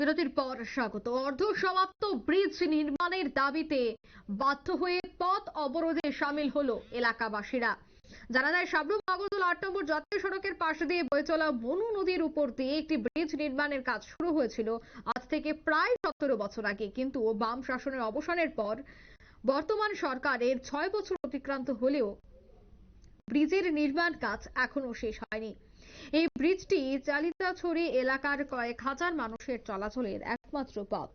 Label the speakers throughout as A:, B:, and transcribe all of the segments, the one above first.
A: বিরতির পর স্বাগত। অর্ধ সমাপ্ত ব্রিজ নির্মাণের দাবিতে বাধ্য হয়ে পথ অবরোধে সামিল হলো এলাকাবাসীরা। জানা যায়, সাবরুম আগরতলা ৮ নম্বর জাতীয় সড়কের পাশ দিয়ে বয়ে চলা মনু নদীর উপর দিয়ে একটি ব্রিজ নির্মাণের কাজ শুরু হয়েছিল আজ থেকে প্রায় ১৭ বছর আগে। কিন্তু বাম শাসনের অবসানের পর বর্তমান সরকারের ৬ বছর অতিক্রান্ত হলেও ব্রিজের নির্মাণ কাজ এখনো শেষ হয়নি। এই ব্রিজটি চালিতাছড়ি এলাকার কয়েক হাজার মানুষের চলাচলের একমাত্র পথ।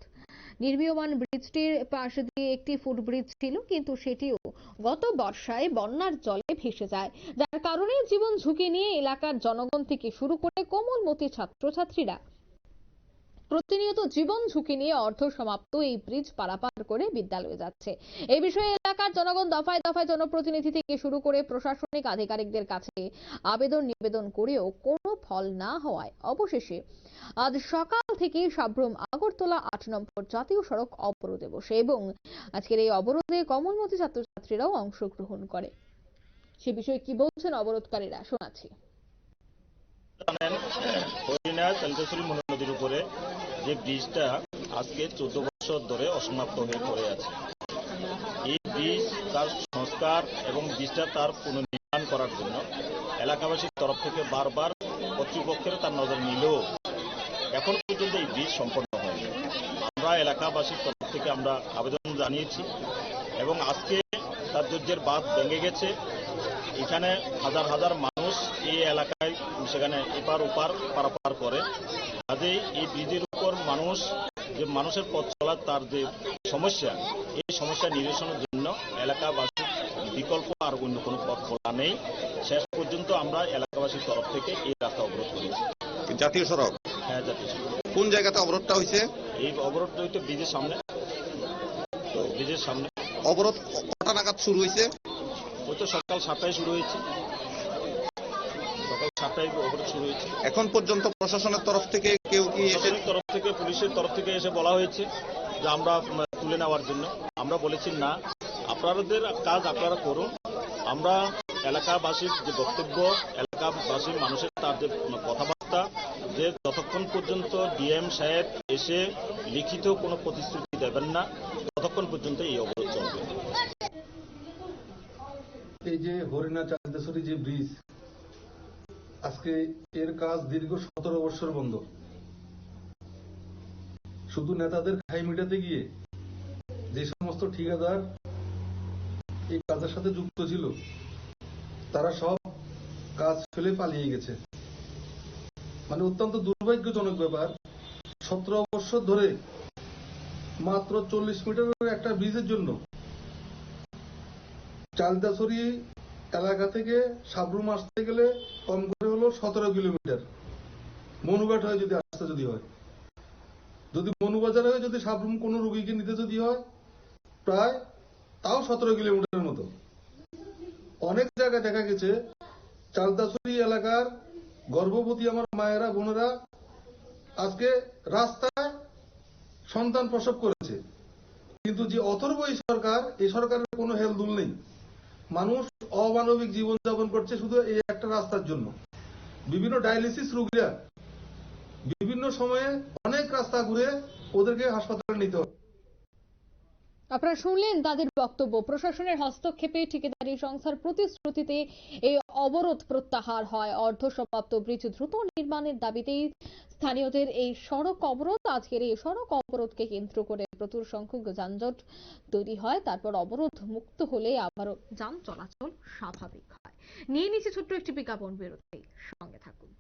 A: নির্মীয়মান ব্রিজটির পাশ দিয়ে একটি ফুটব্রিজ ছিল, কিন্তু সেটিও গত বর্ষায় বন্যার জলে ভেসে যায়, যার কারণে জীবন ঝুঁকি নিয়ে এলাকার জনগণ থেকে শুরু করে কোমলমতি ছাত্রছাত্রীরা প্রতিনিয়ত জীবন ঝুঁকি নিয়ে অর্ধ সমাপ্ত এই ব্রিজ পারাপার করে বিদ্যালয়ে যাচ্ছে। এই বিষয়ে এলাকার জনগণ দফায় দফায় জনপ্রতিনিধি থেকে শুরু করে প্রশাসনিক আধিকারিকদের কাছে আবেদন নিবেদন করেও কোনো ফল না হওয়ায় অবশেষে আজ সকাল থেকে সাবরুম আগরতলা ৮ নম্বর জাতীয় সড়ক অবরোধে বসে এবং আজকের এই অবরোধে কোমলমতি ছাত্রছাত্রীরাও অংশগ্রহণ করে। সে বিষয়ে কি বলছেন অবরোধকারীরা, শোনাচ্ছি।
B: মনু নদীর উপরে যে ব্রিজটা আজকে ১৪ বছর ধরে অসমাপ্ত হয়ে পড়ে আছে, এই ব্রিজ তার সংস্কার এবং ব্রিজটা তার পুনর্নির্মাণ করার জন্য এলাকাবাসীর তরফ থেকে বারবার কর্তৃপক্ষের তার নজর নিলেও এখন পর্যন্ত এই ব্রিজ সম্পন্ন হয়নি। আমরা এলাকাবাসীর তরফ থেকে আমরা আবেদন জানিয়েছি এবং আজকে তার ধৈর্যের বাঁধ ভেঙে গেছে। এখানে হাজার হাজার মানুষ এই এলাকায় সেখানে এপার ওপার পারাপার করে। কাজেই এই ব্রিজের উপর মানুষের পথ চলার তার যে সমস্যা, এই সমস্যা নিরসনের জন্য এলাকাবাসীর বিকল্প আর অন্য কোনো পথ খোলা নেই। শেষ পর্যন্ত আমরা এলাকাবাসীর তরফ থেকে এই রাস্তা অবরোধ করেছি।
C: জাতীয় সড়ক?
B: হ্যাঁ, জাতীয় সড়ক।
C: কোন জায়গাতে অবরোধটা হয়েছে? এই
B: অবরোধটা হইতে ব্রিজের সামনে। তো ব্রিজের সামনে
C: অবরোধ কটা নাগাদ শুরু হয়েছে?
B: ওই তো সকাল ৭টায় শুরু হয়েছে। সকাল ৭টায় অবরোধ শুরু হয়েছে।
C: এখন পর্যন্ত প্রশাসনের তরফ থেকে কেউ কি
B: তরফ থেকে, পুলিশের তরফ থেকে এসে বলা হয়েছে যে আমরা তুলে নেওয়ার জন্য। আমরা বলেছি না, আপনাদের কাজ আপনারা করুন। আমরা এলাকাবাসীর যে বক্তব্য, এলাকাবাসীর মানুষের তার যে কথাবার্তা, যে যতক্ষণ পর্যন্ত ডিএম সাহেব এসে লিখিত কোনো প্রতিশ্রুতি দেবেন না, ততক্ষণ পর্যন্ত এই অবরোধ চলবে।
D: এই যে হরিণা চালিতাছড়ি যে ব্রিজ, আজকে এর কাজ দীর্ঘ ১৭ বছর বন্ধ। শুধু নেতাদের খাই মিটাতে গিয়ে যে সমস্ত ঠিকাদার এই কাজের সাথে যুক্ত ছিল, তারা সব কাজ ফেলে পালিয়ে গেছে। মানে অত্যন্ত দুর্ভাগ্যজনক ব্যাপার। ১৭ বছর ধরে মাত্র ৪০ মিটারের একটা ব্রিজের জন্য চালিতাছড়ি এলাকা থেকে সাবরুম আসতে গেলে কম করে হলো ১৭ কিলোমিটার। মনুঘাট হয়ে যদি আসতে হয়, যদি মনুবাজার হয়ে যদি সাবরুম কোনো রোগীকে নিতে যদি হয়, প্রায় তাও ১৭ কিলোমিটারের মতো। অনেক জায়গায় দেখা গেছে চালিতাছড়ি এলাকার গর্ভবতী আমার মায়েরা, বোনেরা আজকে রাস্তায় সন্তান প্রসব করেছে। কিন্তু যে অথর্ব এই সরকার, এই সরকারের কোনো হেলদুল নেই। মানুষ অমানবিক জীবনযাপন করছে শুধু এই একটা রাস্তার জন্য। বিভিন্ন ডায়ালিসিস রোগীরা বিভিন্ন সময়ে অনেক রাস্তা ঘুরে ওদেরকে হাসপাতালে নিতে হয়।
A: আপনারা শুনলেন তাদের বক্তব্য। প্রশাসনের হস্তক্ষেপে ঠিকাদারি সংস্থার প্রতিশ্রুতিতে এই অবরোধ প্রত্যাহার হয়। অর্ধ সমাপ্ত ব্রিজ দ্রুত নির্মাণের দাবিতেই স্থানীয়দের এই সড়ক অবরোধ। আজকের এই সড়ক অবরোধকে কেন্দ্র করে প্রচুর সংখ্যক যানজট তৈরি হয়। তারপর অবরোধ মুক্ত হলে আবারও যান চলাচল স্বাভাবিক হয়। নিয়ে নিচ্ছে ছোট্ট একটি বিজ্ঞাপন বিরতি, সঙ্গে থাকুন।